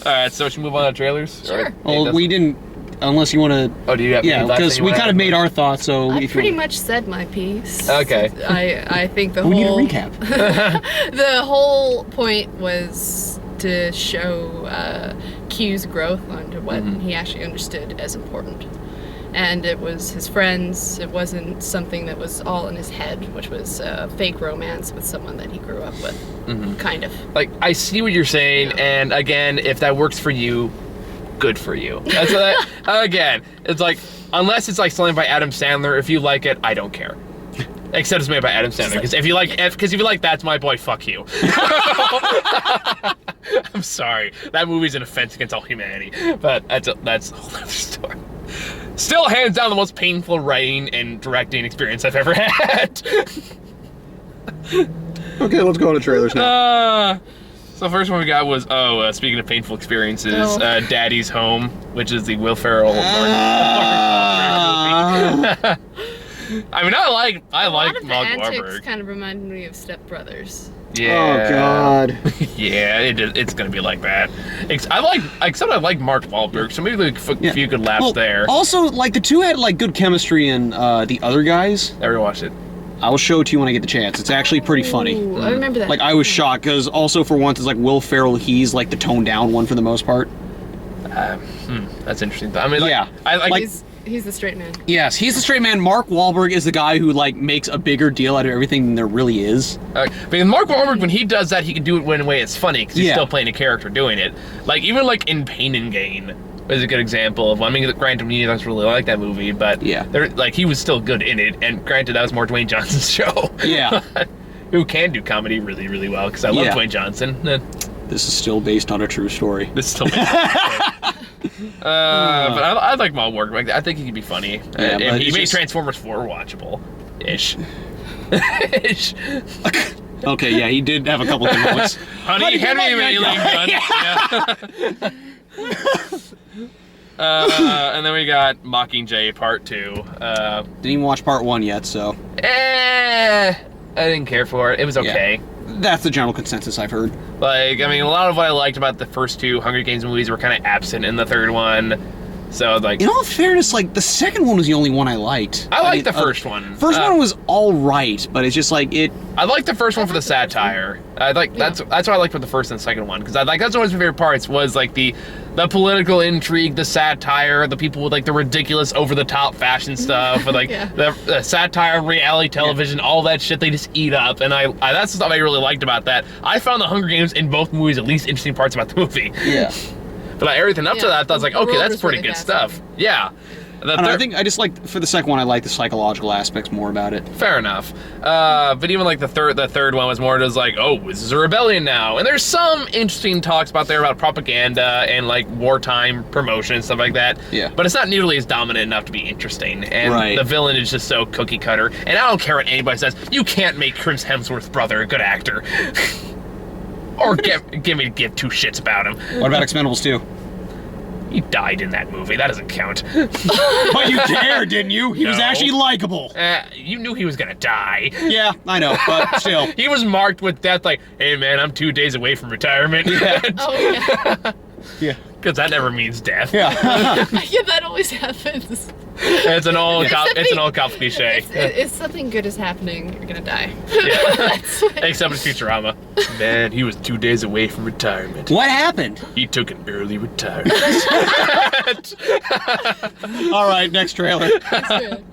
All right. So should we move on to trailers? Sure. Well, we didn't. Unless you want to. Oh, do you have? Yeah, because we kind of made our thoughts. So I pretty much said my piece. Okay. I think the we whole. need a recap. The whole point was to show Q's growth onto what he actually understood as important. And it was his friends. It wasn't something that was all in his head, which was a fake romance with someone that he grew up with, kind of. Like, I see what you're saying, and again, if that works for you, good for you. That's what again, it's like, unless it's like something by Adam Sandler, if you like it, I don't care. Except it's made by Adam Sandler, because if you like That's My Boy, fuck you. I'm sorry, that movie's an offense against all humanity. But that's a whole other story. Still, hands down, the most painful writing and directing experience I've ever had. Okay, let's go to trailers now. So first one we got was, speaking of painful experiences, Daddy's Home, which is the Will Ferrell. I mean, I like Mark Wahlberg. A lot of the antics Wahlberg. kind of reminded me of Step Brothers. Yeah. Oh God. Yeah, it's gonna be like that. I like Mark Wahlberg, so maybe like a few good laughs there. Also, like the two had like good chemistry, and the other guys. Never watched it. I will show it to you when I get the chance. It's actually pretty funny. Ooh, I remember that. Like, I was shocked, because also for once, it's like Will Ferrell, he's like the toned down one for the most part. That's interesting. I mean, like, yeah. I like. He's the straight man. Yes, he's the straight man. Mark Wahlberg is the guy who like makes a bigger deal out of everything than there really is. Because Mark Wahlberg, when he does that, he can do it in a way it's funny, because he's still playing a character doing it. Like, even like in Pain and Gain is a good example of. I mean, granted, me doesn't really like that movie, but like he was still good in it. And granted, that was more Dwayne Johnson's show. Yeah. Who can do comedy really, really well? Because I love Dwayne Johnson. This is still based on a true story. This is still based on a true story. But I like Wahlberg. Like, I think he could be funny. Yeah, and he made Transformers 4 watchable. Ish. Okay, yeah, he did have a couple good ones. Honey, Henry Gun. And then we got Mockingjay Part 2. Didn't even watch Part 1 yet, so. I didn't care for it. It was okay. Yeah. That's the general consensus I've heard. Like, I mean, a lot of what I liked about the first two Hunger Games movies were kind of absent in the third one. So, like... In all fairness, like, the second one was the only one I liked. I liked the first one. First one was alright, but it's just like, it... I liked the first one for the satire. That's what I liked with the first and the second one. Because that's one of my favorite parts, was, like, the political intrigue, the satire, the people with, like, the ridiculous, over-the-top fashion stuff, and, like, the satire, reality television, all that shit they just eat up. And that's the stuff I really liked about that. I found the Hunger Games in both movies at least interesting parts about the movie. Yeah. But like, everything up to that, I was like, okay, that's pretty good stuff. Yeah. I think I just like, for the second one, I like the psychological aspects more about it. Fair enough. But even like the third one was more just like, oh, this is a rebellion now. And there's some interesting talks about propaganda and like wartime promotion and stuff like that. Yeah. But it's not nearly as dominant enough to be interesting. And the villain is just so cookie cutter. And I don't care what anybody says. You can't make Chris Hemsworth's brother a good actor. Or give two shits about him. What about Expendables 2? He died in that movie. That doesn't count. But you dared, didn't you? He was No. actually likable. You knew he was gonna die. Yeah, I know, but still. He was marked with death like, hey man, I'm 2 days away from retirement. Yeah. Oh yeah. Yeah. Because that never means death. Yeah. Yeah, that always happens. It's an old cop cliche. If something good is happening, you're gonna die. Yeah. That's what- Except in Futurama. Man, he was 2 days away from retirement. What happened? He took an early retirement. All right, next trailer. That's good.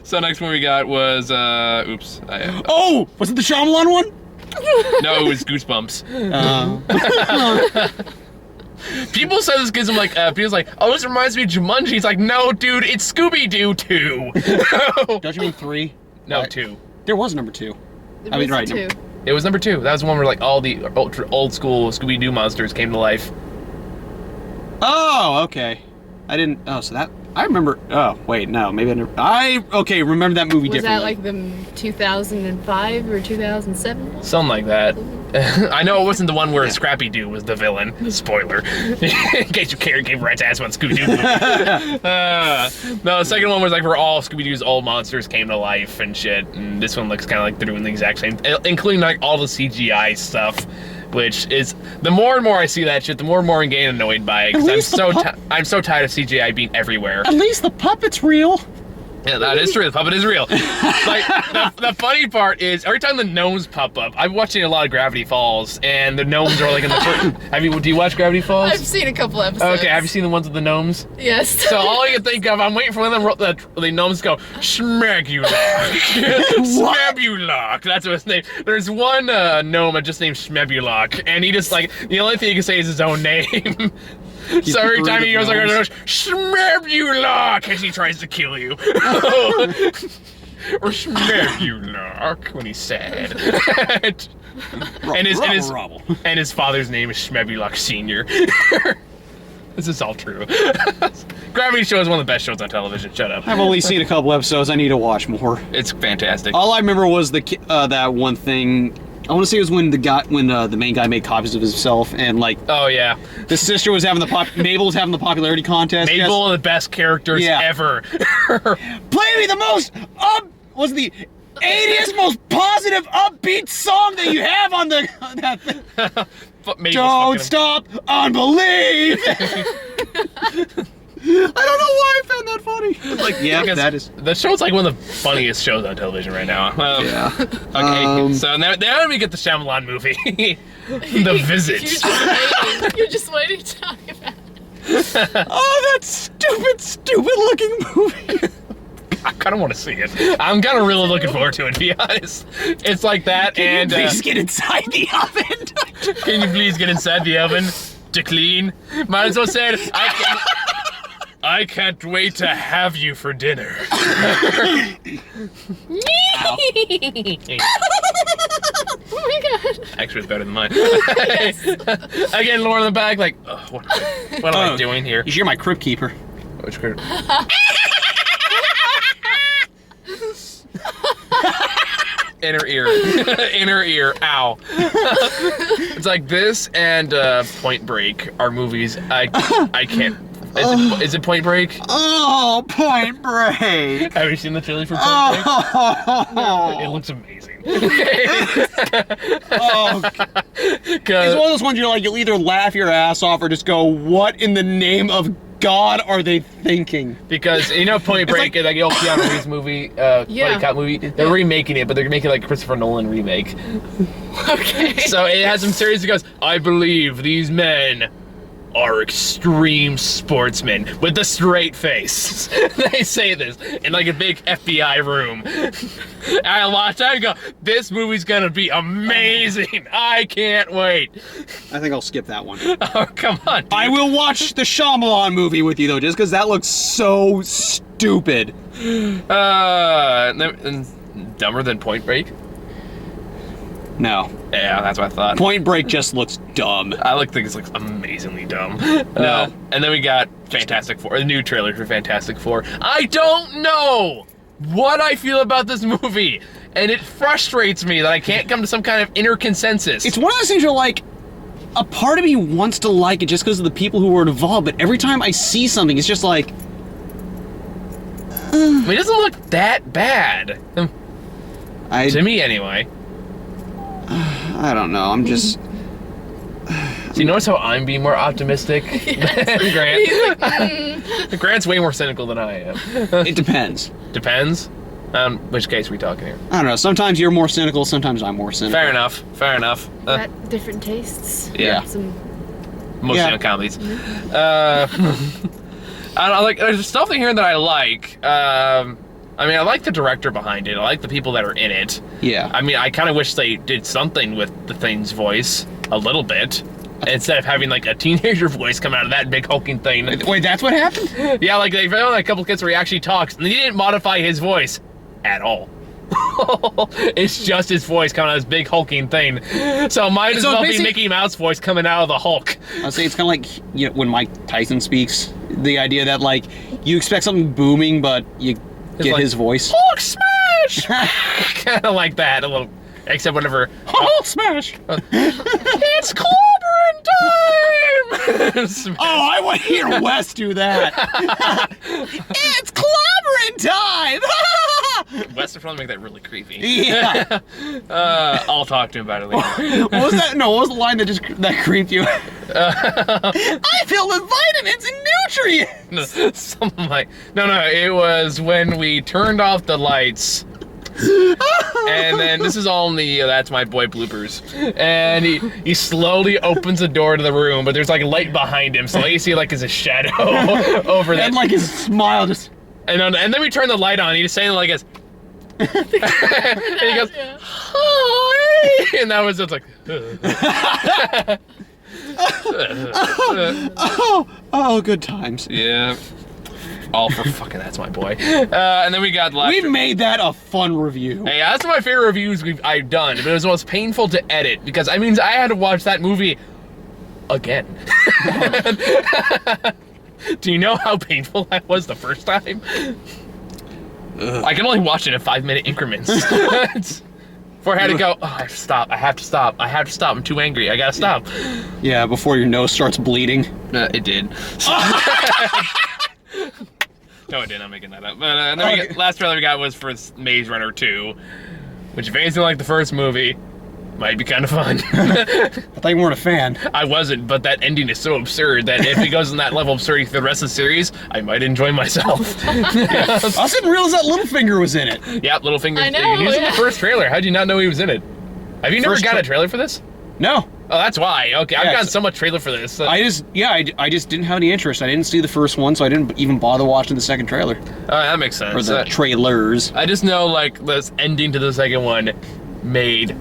So next one we got was oops. Oh, was it the Shyamalan one? No, it was Goosebumps. People say this gives him like people's like, oh, this reminds me of Jumanji. He's like, no, dude, it's Scooby-Doo 2. Don't you mean 3? No, Right. 2. There was number 2. There I mean, was right, two. It was number 2. That was the one where like all the old school Scooby-Doo monsters came to life. Oh, okay. I didn't. Oh, so that I remember. Oh, wait, no, maybe I never. Okay. Remember that movie Was that differently. like the 2005 or 2007? Something like that. I know it wasn't the one where Scrappy-Doo was the villain. Spoiler. In case you care, gave rat's ass about Scooby-Doo movie. No, the second one was like where all Scooby-Doo's old monsters came to life and shit. And this one looks kind of like they're doing the exact same, including like all the CGI stuff. Which is, the more and more I see that shit, the more and more I'm getting annoyed by it. Because I'm so tired of CGI being everywhere. At least the puppet's real. Yeah, that is true. The puppet is real. Like, the funny part is, every time the gnomes pop up, I'm watching a lot of Gravity Falls, and the gnomes are like in the first... Do you watch Gravity Falls? I've seen a couple episodes. Okay, have you seen the ones with the gnomes? Yes. So all I can think of, I'm waiting for them, the gnomes go, Schmagulok. Schmabulok. That's what his name. There's one gnome just named Schmabulok, and he just like, the only thing he can say is his own name. So every time he goes like, Schmabulok, as he tries to kill you. Or Schmabulok when he's sad. And his father's name is Schmabulok Sr. This is all true. Gravity Show is one of the best shows on television. Shut up. I've only seen a couple episodes. I need to watch more. It's fantastic. All I remember was that one thing. I want to say it was when the main guy made copies of himself, and like Oh yeah, the sister was having Mabel was having the popularity contest. Mabel, one of the best characters ever. Play me the most was the 80th most positive upbeat song that you have on that thing. Don't stop unbelieving. I don't know why I found that funny. Like, yeah, that is. The show's like one of the funniest shows on television right now. Yeah. Okay, so now we get the Shyamalan movie, The Visit. You're just waiting to talk about it. Oh, that stupid looking movie. I kind of want to see it. I'm kind of really looking forward to it, to be honest. It's like that, Can you please get inside the oven? Can you please get inside the oven to clean? Might as well say it. I can't wait to have you for dinner. Oh my god. Actually, it's better than mine. Again, Lauren in the back, like, oh, what am I doing here? You're my crypt keeper. Which crypt? Inner ear. Inner ear. Ow. It's like this and Point Break are movies I can't. Is it Point Break? Oh, Point Break. Have you seen the trailer for Point Break? Oh, It looks amazing. oh. It's one of those ones you'll either laugh your ass off or just go, what in the name of God are they thinking? Because Point Break, like the old Keanu Reeves movie, buddy cop movie, they're remaking it, but they're making like a Christopher Nolan remake. Okay. So it has some series that goes, I believe these men are extreme sportsmen with a straight face. They say this in like a big FBI room. I watch that and go, this movie's gonna be amazing. I can't wait. I think I'll skip that one. Oh, come on, dude. I will watch the Shyamalan movie with you though, just because that looks so stupid. Dumber than Point Break? No. Yeah, that's what I thought. Point Break just looks dumb. I think it looks amazingly dumb. No. And then we got Fantastic Four, the new trailer for Fantastic Four. I don't know what I feel about this movie, and it frustrates me that I can't come to some kind of inner consensus. It's one of those things you're like, a part of me wants to like it just because of the people who were involved, but every time I see something, it's just like... I mean, it doesn't look that bad. To me, anyway. I don't know, I'm just... So you notice how I'm being more optimistic than Grant? Grant's way more cynical than I am. It depends. Depends? Which case are we talking here? I don't know, sometimes you're more cynical, sometimes I'm more cynical. Fair enough, fair enough. Got different tastes. Yeah. Mostly Yeah. on comedies. I don't know, like, there's something here that I like. I mean, I like the director behind it. I like the people that are in it. Yeah. I mean, I kind of wish they did something with the Thing's voice a little bit. Instead of having, like, a teenager voice come out of that big hulking thing. Wait, that's what happened? Yeah, like, they found a couple kids where he actually talks, and they didn't modify his voice at all. It's just his voice coming out of this big hulking thing. So might as well be Mickey Mouse voice coming out of the Hulk. I'll say it's kind of like, you know, when Mike Tyson speaks, the idea that, like, you expect something booming, but you get like, his voice. Hulk smash! Kind of like that, a little. Except whenever Hulk smash! It's clobbering time! Oh, I want to hear Wes do that. It's clobbering time! Wes would probably make that really creepy. Yeah. I'll talk to him about it later. What was that? No, what was the line that creeped you? I filled with vitamins and nutrients! Something like... No, it was when we turned off the lights... And then this is all in the That's My Boy bloopers. And he slowly opens the door to the room, but there's like a light behind him, so all you see like is a shadow over that. And like his smile just... And then we turn the light on, and he's saying like this. And he goes, hi! And that was just like... oh, good times. Yeah. All for fucking That's My Boy. And then we got left. We made that a fun review. Hey, that's one of my favorite reviews I've done, but it was the most painful to edit because I mean I had to watch that movie again. Do you know how painful that was the first time? I can only watch it in 5-minute increments. Before I had to go, oh, I have to stop. I'm too angry. I gotta stop. Yeah, before your nose starts bleeding. It did. No, it didn't. I'm making that up. But then last trailer we got was for Maze Runner 2, which if anything like the first movie, might be kind of fun. I thought you weren't a fan. I wasn't, but that ending is so absurd that if it goes in that level of absurdity for the rest of the series, I might enjoy myself. I also didn't realize that Littlefinger was in it. Yeah, Littlefinger. I know, He was in the first trailer. How'd you not know he was in it? Have you never got a trailer for this? No. Oh, that's why. Okay, Yeah, I've gotten so much trailer for this. I just didn't have any interest. I didn't see the first one, so I didn't even bother watching the second trailer. That makes sense. Or the trailers. I just know, like, this ending to the second one made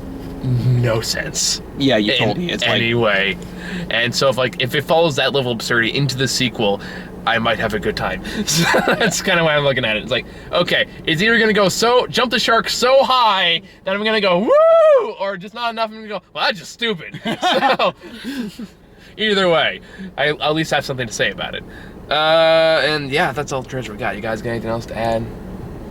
no sense. Yeah, you told me. It's anyway. And so if it follows that level of absurdity into the sequel, I might have a good time. So that's kind of why I'm looking at it. It's like, okay, it's either gonna go jump the shark so high that I'm gonna go woo, or just not enough and I'm gonna go, well, that's just stupid. So either way, I'll at least have something to say about it. And yeah, that's all the treasure we got. You guys got anything else to add?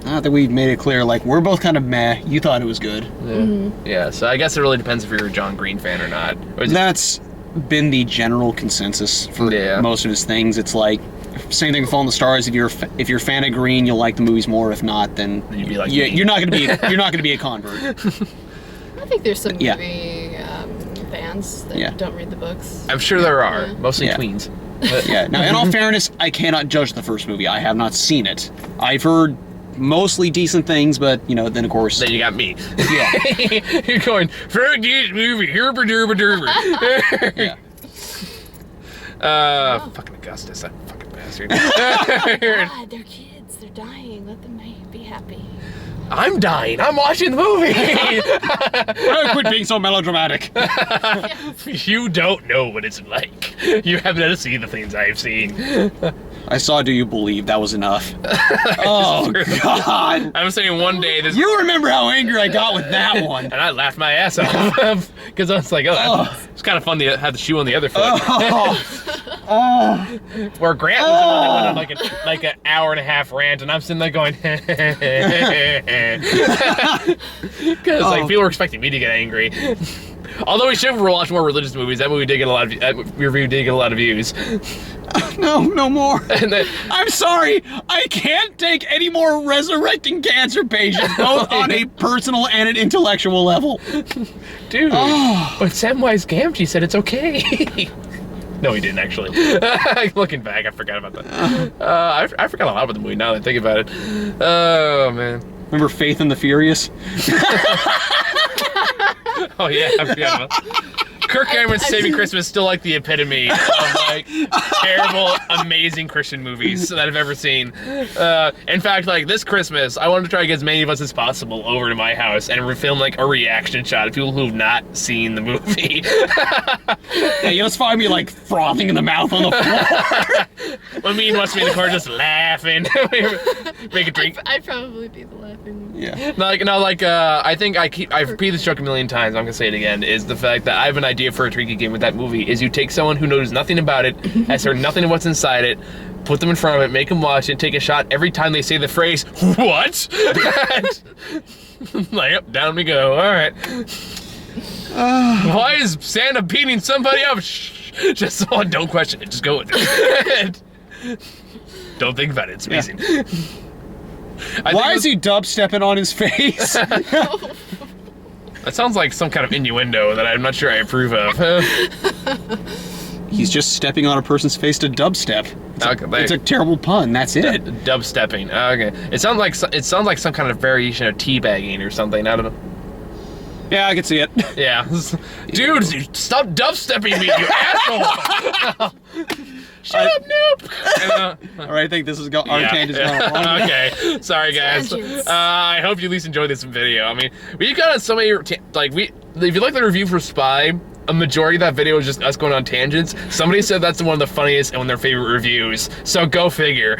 I think we made it clear, like, we're both kind of meh. You thought it was good. Yeah. Yeah, so I guess it really depends if you're a John Green fan or not. Or That's been the general consensus for most of his things. It's like, same thing with Fall in the Stars. If you're a fan of Green, you'll like the movies more. If not, then you'd be like you're not gonna be a convert. I think there's some movie fans that don't read the books. I'm sure there are, mostly tweens. Yeah. Now, in all fairness, I cannot judge the first movie. I have not seen it. I've heard mostly decent things, but then of course. Then you got me. Yeah. You're going, fuck this movie, herba-derba-derba. Yeah. Fucking Augustus, that fucking bastard. God, they're kids. They're dying. Let them be happy. I'm dying. I'm watching the movie. Quit being so melodramatic. You don't know what it's like. You haven't seen the things I've seen. I saw Do You Believe? That was enough. Oh, God. I'm saying one day this... You remember how angry I got with that one. And I laughed my ass off. Because I was like, it's kind of fun to have the shoe on the other foot. Where Grant was the one that went on like an hour and a half rant, and I'm sitting there going, because people were expecting me to get angry. Although we should watch more religious movies. That movie did get a lot of review did get a lot of views. No more. And then, I'm sorry. I can't take any more resurrecting cancer patients, both on a personal and an intellectual level. dude, but Samwise Gamgee said it's okay. No, he didn't actually. Looking back, I forgot about that. I forgot a lot about the movie now that I think about it. Oh man. Remember Faith and the Furious? Oh yeah, I forgot about Kirk Cameron's Saving Christmas is still like the epitome of like terrible, amazing Christian movies that I've ever seen. In fact, like this Christmas, I wanted to try to get as many of us as possible over to my house and film like a reaction shot of people who've not seen the movie. Yeah, you just find me like frothing in the mouth on the floor. When me and Wes in the car just laughing, make a drink. I'd probably be the laughing. Yeah. I think I've repeated this joke a million times. I'm gonna say it again. Is the fact that I have an idea for a drinking game with that movie. Is you take someone who knows nothing about it, has heard nothing of what's inside it, put them in front of it, make them watch it, take a shot every time they say the phrase "what." Like, yep, down we go. All right. Why is Santa beating somebody up? Shh. Just don't question it. Just go with it. Don't think about it. It's amazing. Yeah. Why is he dubstepping on his face? That sounds like some kind of innuendo that I'm not sure I approve of. He's just stepping on a person's face to dubstep. It's a terrible pun. That's it. Dubstepping. Okay. It sounds like some kind of variation of teabagging or something. I don't know. Yeah, I can see it. Yeah. Dude, stop dubstepping me, you asshole! Shut up, Noop! All right, I think this is our tangent's going wrong. Okay, sorry guys. I hope you at least enjoyed this video. I mean, we've got so many, if you like the review for Spy, a majority of that video is just us going on tangents. Somebody said that's one of the funniest and one of their favorite reviews. So go figure.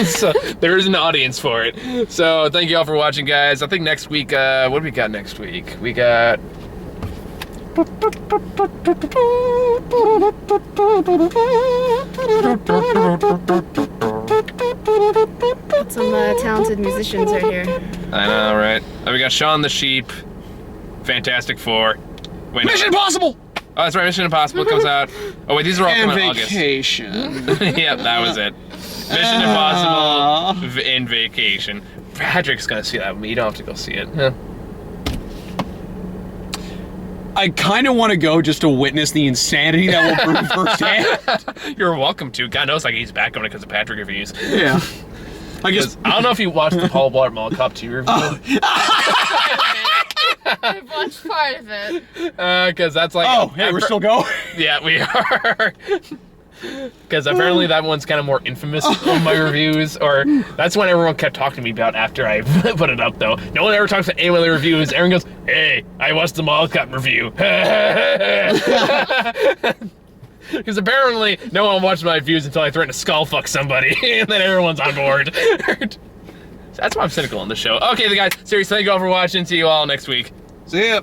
So there is an audience for it. So thank you all for watching, guys. I think next week, what do we got next week? We got... Some talented musicians right here. I know, right? We got Shaun the Sheep, Fantastic Four. Wait, Mission Impossible! Oh, that's right, Mission Impossible comes out. Oh wait, these are all And coming out in August. Vacation. Yep, that was it. Mission Impossible and Vacation. Patrick's gonna see that with me. You don't have to go see it. Yeah. I kind of want to go just to witness the insanity that will prove firsthand. You're welcome to. God knows, like he's back on it because of Patrick reviews. Yeah. I don't know if you watched the Paul Blart Mall Cop 2 review. I've watched part of it. Because that's like... Oh, hey, we're still going? Yeah, we are. Because apparently that one's kind of more infamous in my reviews, or that's when everyone kept talking to me about after I put it up, though. No one ever talks about any of the reviews. Everyone goes, hey, I watched the Mall Cop review. Because apparently no one watched my reviews until I threatened to skull fuck somebody, and then everyone's on board. That's why I'm cynical on this show. Okay, guys, seriously, thank you all for watching. See you all next week. See ya.